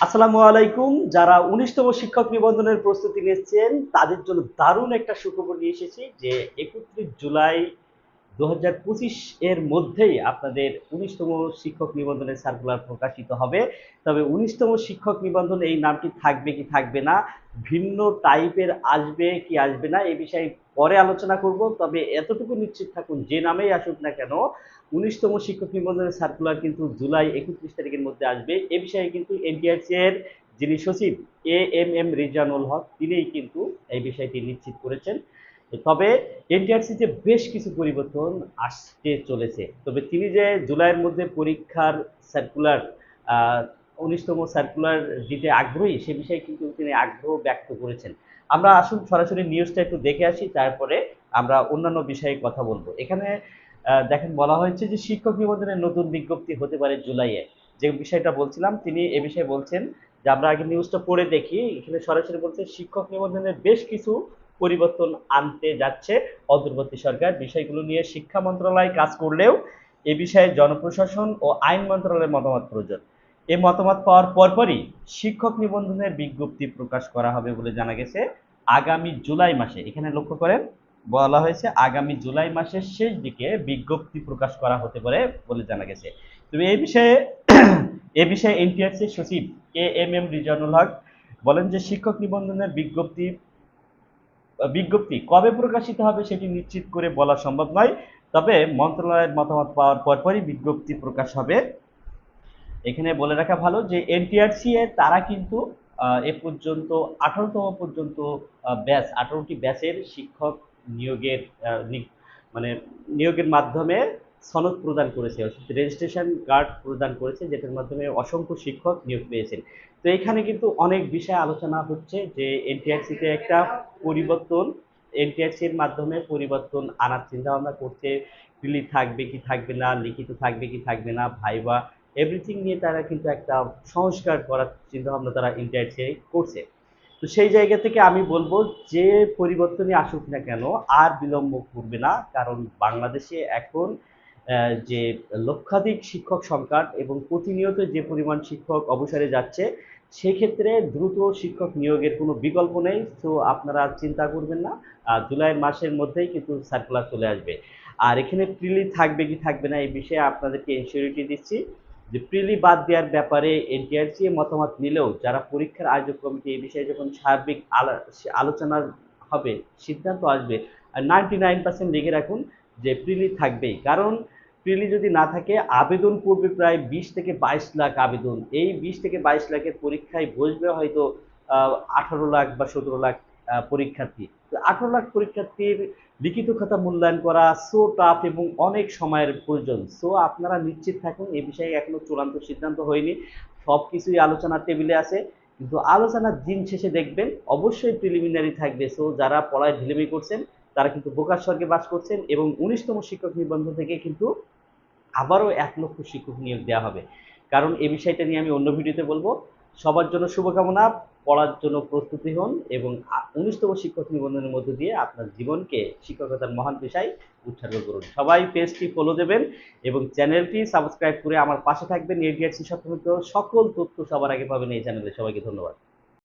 আসসালামু আলাইকুম। যারা ১৯তম শিক্ষক নিবন্ধনের প্রস্তুতি নিচ্ছেন তাদের জন্য দারুণ একটা সুখবর নিয়ে এসেছি যে ৩১ জুলাই ২০২৫ এর মধ্যেই আপনাদের ১৯তম শিক্ষক নিবন্ধনের সার্কুলার প্রকাশিত হবে। তবে ১৯তম শিক্ষক নিবন্ধন এই নামটি থাকবে কি থাকবে না, ভিন্ন টাইপের আসবে কি আসবে না, এ বিষয়ে পরে আলোচনা করব। তবে এতটুকু নিশ্চিত থাকুন, যে নামেই আসুক না কেন ১৯তম শিক্ষক নিবন্ধনের সার্কুলার কিন্তু জুলাই ৩১ তারিখের মধ্যে আসবে। এ বিষয়ে কিন্তু এনটিআরসি এর যিনি সচিব এএমএম রিজানুল হক তিনিই কিন্তু এই বিষয়টি নিশ্চিত করেছেন। তবে এনটিআরসিতে বেশ কিছু পরিবর্তন আসতে চলেছে। তবে তিনি যে জুলাইয়ের মধ্যে পরীক্ষার সার্কুলার ১৯তম সার্কুলার দিতে আগ্রহী, সে বিষয়ে কিন্তু তিনি আগ্রহ ব্যক্ত করেছেন। আমরা আসুন সরাসরি নিউজটা একটু দেখে আসি, তারপরে আমরা অন্যান্য বিষয়ে কথা বলবো। এখানে দেখেন বলা হয়েছে যে শিক্ষক নিবন্ধনের নতুন বিজ্ঞপ্তি হতে পারে জুলাইয়ে। যে বিষয়টা বলছিলাম তিনি এ বিষয়ে বলছেন যে আমরা আগে নিউজটা পড়ে দেখি। এখানে সরাসরি বলছে শিক্ষক নিবন্ধনের বেশ কিছু পরিবর্তন আনতে যাচ্ছে অন্তর্বর্তী সরকার। বিষয়গুলো নিয়ে শিক্ষা মন্ত্রণালয় কাজ করলেও এ বিষয়ে জনপ্রশাসন ও আইন মন্ত্রণালয়ের মতামত প্রয়োজন। এই মতামত পাওয়ার পরপরই শিক্ষক নিবন্ধনের বিজ্ঞপ্তি প্রকাশ করা হবে বলে জানা গেছে আগামী জুলাই মাসে। এখানে লক্ষ্য করেন বলা হয়েছে আগামী জুলাই মাসের শেষ দিকে বিজ্ঞপ্তি প্রকাশ করা হতে পারে বলে জানা গেছে। তবে এই বিষয়ে এনটিআরসির সচিব এএমএম রিজানুল হক বলেন যে শিক্ষক নিবন্ধনের বিজ্ঞপ্তি কবে প্রকাশিত হবে সেটি নিশ্চিত করে বলা সম্ভব নয়। তবে মন্ত্রণালয়ের মতামত পাওয়ার পরপরই বিজ্ঞপ্তি প্রকাশ হবে। এখানে বলে রাখা ভালো যে এনটিআরসি এর তারা কিন্তু এ পর্যন্ত ১৮তম পর্যন্ত ব্যাচ ১৮টি ব্যাচের শিক্ষক নিয়োগের মানে নিয়োগের মাধ্যমে সনদ প্রদান করেছে, রেজিস্ট্রেশন কার্ড প্রদান করেছে, যেটার মাধ্যমে অসংখ্য শিক্ষক নিয়োগ পেয়েছেন। তো এখানে কিন্তু অনেক বিষয় আলোচনা হচ্ছে যে এনটিআরসিতে একটা পরিবর্তন, এনটিআরসির মাধ্যমে পরিবর্তন আনার চিন্তা ভাবনা করছে। প্রিলি থাকবে কি থাকবে না, লিখিত থাকবে কি থাকবে না, ভাইবা এভরিথিং নিয়ে তারা কিন্তু একটা সংস্কার করার চিন্তা ভাবনা তারা এনটিআরসি করছে। তো সেই জায়গা থেকে আমি বলবো যে পরিবর্তনই আসুক না কেন আর বিলম্ব করবে না, কারণ বাংলাদেশে এখন যে লক্ষাধিক শিক্ষক সংকট এবং প্রতিনিয়ত যে পরিমাণ শিক্ষক অবসরে যাচ্ছে, সেক্ষেত্রে দ্রুত শিক্ষক নিয়োগের কোনো বিকল্প নেই। তো আপনারা চিন্তা করবেন না, জুলাই মাসের মধ্যেই কিন্তু সার্কুলার চলে আসবে। আর এখানে প্রিলি থাকবে কি থাকবে না এই বিষয়ে আপনাদেরকে এনশিওরিটি দিচ্ছি যে প্রিলি বাদ দেওয়ার ব্যাপারে এনটিআরসি মতামত নিলেও যারা পরীক্ষার আয়োজক কমিটি এই বিষয়ে যখন সার্বিক আলোচনা হবে, সিদ্ধান্ত আসবে, আর 99% লিখে রাখুন যে প্রিলি থাকবেই। কারণ প্রিলি যদি না থাকে আবেদন করবে প্রায় 20 থেকে 22 লাখ আবেদন। এই 20 থেকে 22 লাখের পরীক্ষায় বসবে হয়তো 18 লাখ বা 17 লাখ পরীক্ষার্থী। তো 18 লাখ পরীক্ষার্থীর লিখিত খাতা মূল্যায়ন করা সো টাফ এবং অনেক সময়ের প্রয়োজন। সো আপনারা নিশ্চিত থাকুন, এ বিষয়ে এখনো চূড়ান্ত সিদ্ধান্ত হয়নি, সবকিছুই আলোচনার টেবিলে আছে। কিন্তু আলোচনার দিন শেষে দেখবেন অবশ্যই প্রিলিমিনারি থাকবে। সো যারা পড়ায় ঢিলেমি করছেন তারা কিন্তু বোকার স্বর্গে বাস করছেন, এবং ১৯তম শিক্ষক নিবন্ধন থেকে কিন্তু আবারও ১ লক্ষ শিক্ষক নিয়োগ দেওয়া হবে। কারণ এই বিষয়টা নিয়ে আমি অন্য ভিডিওতে বলবো। সবার জন্য শুভকামনা, পড়ার জন্য প্রস্তুতি হন এবং ১৯তম শিক্ষক নিবন্ধনের মধ্য দিয়ে আপনার জীবনকে শিক্ষকতার মহান পেশায় উৎসর্গ করুন। সবাই পেজটি ফলো দেবেন এবং চ্যানেলটি সাবস্ক্রাইব করে আমার পাশে থাকবেন। এডিআরসি সংক্রান্ত সকল তথ্য সবার আগে পাবেন এই চ্যানেলে। সবাইকে ধন্যবাদ।